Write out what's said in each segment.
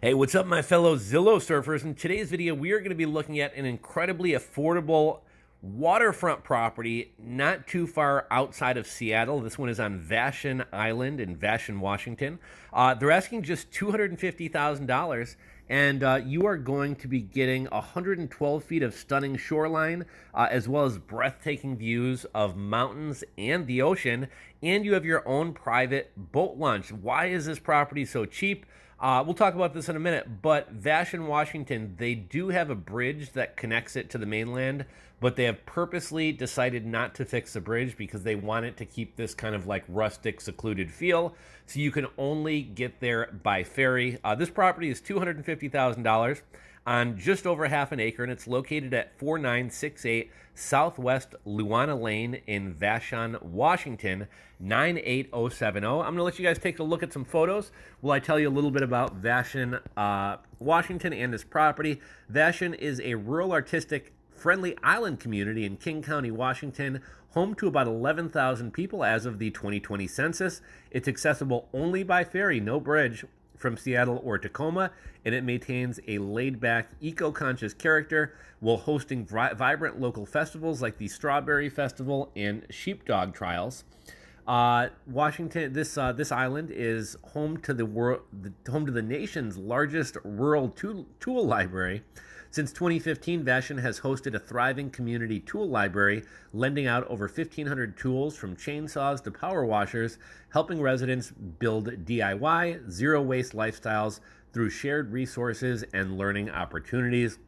Hey, what's up, my fellow Zillow surfers? In today's video, we are going to be looking at an incredibly affordable waterfront property not too far outside of Seattle. This one is on Vashon Island in Vashon, Washington. They're asking just $250,000, and you are going to be getting 112 feet of stunning shoreline, as well as breathtaking views of mountains and the ocean, and you have your own private boat launch. Why is this property so cheap? We'll talk about this in a minute, but Vashon, Washington, they do have a bridge that connects it to the mainland, but they have purposely decided not to fix the bridge because they want it to keep this kind of like rustic, secluded feel, so you can only get there by ferry. This property is $250,000 on just over half an acre, and it's located at 4968 Southwest Luana Lane in Vashon, Washington, 98070. I'm going to let you guys take a look at some photos while I tell you a little bit about Vashon, Washington, and this property. Vashon is a rural, artistic, friendly island community in King County, Washington, home to about 11,000 people as of the 2020 census. It's accessible only by ferry, no bridge, from Seattle or Tacoma, and it maintains a laid-back, eco-conscious character while hosting vibrant local festivals like the Strawberry Festival and Sheepdog Trials. Washington, this island is home to the nation's largest rural tool library. Since 2015, Vashon has hosted a thriving community tool library, lending out over 1,500 tools from chainsaws to power washers, helping residents build DIY, zero-waste lifestyles through shared resources and learning opportunities.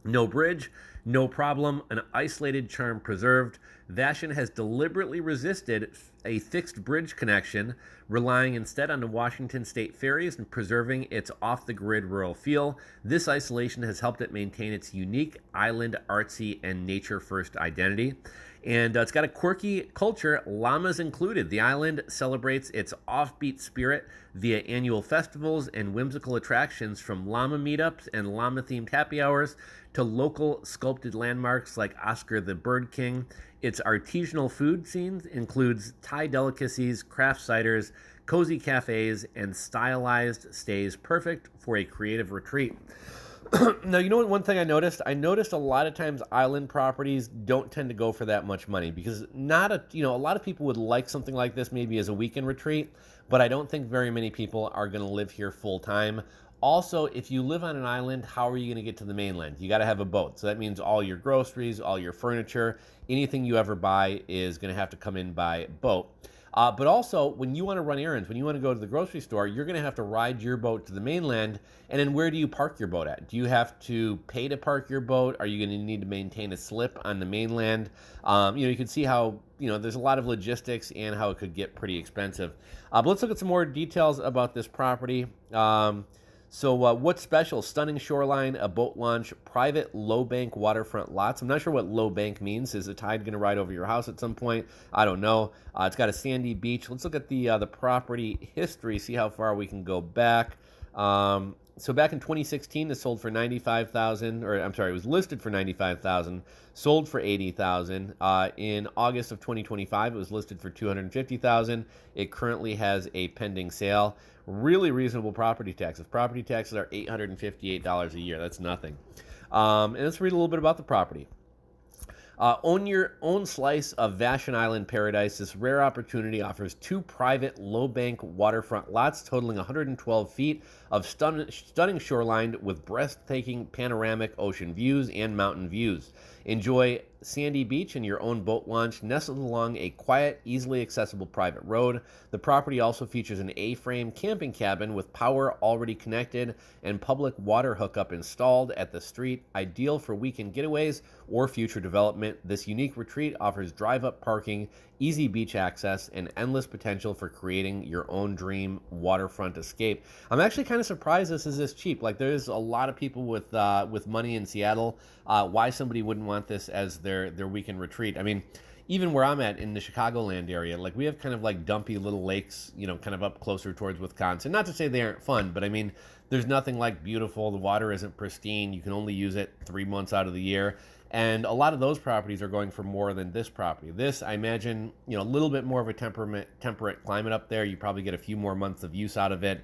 No bridge, no problem, an isolated charm preserved. Vashon has deliberately resisted a fixed bridge connection, relying instead on the Washington State ferries and preserving its off-the-grid rural feel. This isolation has helped it maintain its unique island, artsy, and nature-first identity. And it's got a quirky culture, llamas included. The island celebrates its offbeat spirit via annual festivals and whimsical attractions, from llama meetups and llama-themed happy hours to local sculpted landmarks like Oscar the Bird King. Its artisanal food scenes includes Thai delicacies, craft ciders, cozy cafes, and stylized stays, perfect for a creative retreat. Now, you know what, one thing I noticed? I noticed a lot of times island properties don't tend to go for that much money because a lot of people would like something like this maybe as a weekend retreat, but I don't think very many people are going to live here full time. Also, if you live on an island, how are you going to get to the mainland? You got to have a boat. So that means all your groceries, all your furniture, anything you ever buy is going to have to come in by boat. But also, when you want to run errands, when you want to go to the grocery store, you're going to have to ride your boat to the mainland. And then where do you park your boat at? Do you have to pay to park your boat? Are you going to need to maintain a slip on the mainland? You can see how, there's a lot of logistics and how it could get pretty expensive. But let's look at some more details about this property. So what's special? Stunning shoreline, a boat launch, private low-bank waterfront lots. I'm not sure what low-bank means. Is the tide going to ride over your house at some point? I don't know. It's got a sandy beach. Let's look at the property history, see how far we can go back. So back in 2016, it sold for $95,000, or I'm sorry, it was listed for $95,000, sold for $80,000. In August of 2025, it was listed for $250,000. It currently has a pending sale. Really reasonable property taxes. Property taxes are $858 a year. That's nothing. And let's read a little bit about the property. Own your own slice of Vashon Island paradise. This rare opportunity offers two private low-bank waterfront lots totaling 112 feet of stunning shoreline with breathtaking panoramic ocean views and mountain views. Enjoy sandy beach and your own boat launch nestled along a quiet, easily accessible private road. The property also features an A-frame camping cabin with power already connected and public water hookup installed at the street, ideal for weekend getaways or future development. This unique retreat offers drive-up parking, easy beach access, and endless potential for creating your own dream waterfront escape. I'm actually kind of surprised this is this cheap. Like, there's a lot of people with money in Seattle. Why somebody wouldn't want this as their weekend retreat? I mean, even where I'm at in the Chicagoland area, like, we have kind of like dumpy little lakes, kind of up closer towards Wisconsin. Not to say they aren't fun, but I mean, there's nothing like beautiful. The water isn't pristine. You can only use it 3 months out of the year. And a lot of those properties are going for more than this property. This, I imagine, a little bit more of a temperate climate up there. You probably get a few more months of use out of it.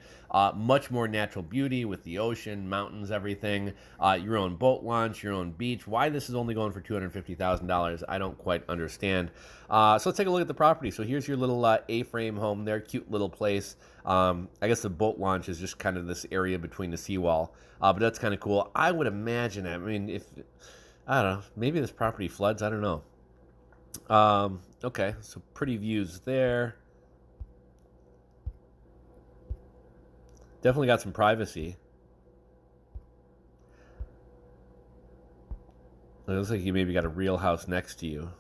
Much more natural beauty with the ocean, mountains, everything. Your own boat launch, your own beach. Why this is only going for $250,000, I don't quite understand. So let's take a look at the property. So here's your little A-frame home there, cute little place. I guess the boat launch is just kind of this area between the seawall, but that's kind of cool. I would imagine, I mean, I don't know, maybe this property floods, I don't know. Okay, so pretty views there. Definitely got some privacy. It looks like you maybe got a real house next to you.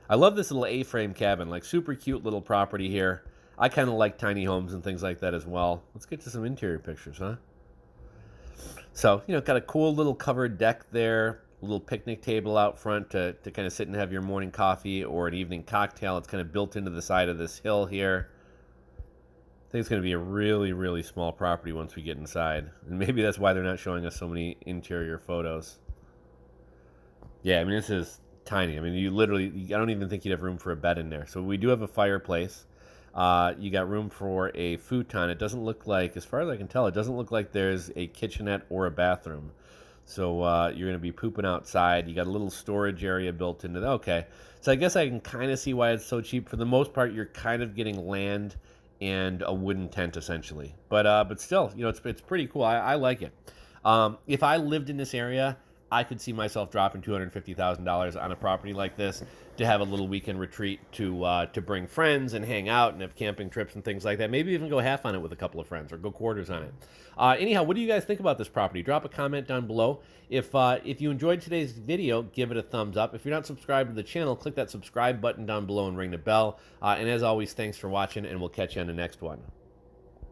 I love this little A-frame cabin, like super cute little property here. I kind of like tiny homes and things like that as well. Let's get to some interior pictures, huh? So, got a cool little covered deck there, a little picnic table out front to kind of sit and have your morning coffee or an evening cocktail. It's kind of built into the side of this hill here. I think it's going to be a really, really small property once we get inside. And maybe that's why they're not showing us so many interior photos. Yeah, I mean, this is tiny. I mean, I don't even think you'd have room for a bed in there. So we do have a fireplace. You got room for a futon. It doesn't look like, as far as I can tell, it doesn't look like there's a kitchenette or a bathroom. So you're going to be pooping outside. You got a little storage area built into that. Okay. So I guess I can kind of see why it's so cheap. For the most part, you're kind of getting land and a wooden tent, essentially. But still, it's pretty cool. I like it. If I lived in this area, I could see myself dropping $250,000 on a property like this to have a little weekend retreat to bring friends and hang out and have camping trips and things like that. Maybe even go half on it with a couple of friends or go quarters on it. Anyhow, what do you guys think about this property? Drop a comment down below. If you enjoyed today's video, give it a thumbs up. If you're not subscribed to the channel, click that subscribe button down below and ring the bell. And as always, thanks for watching, and we'll catch you on the next one.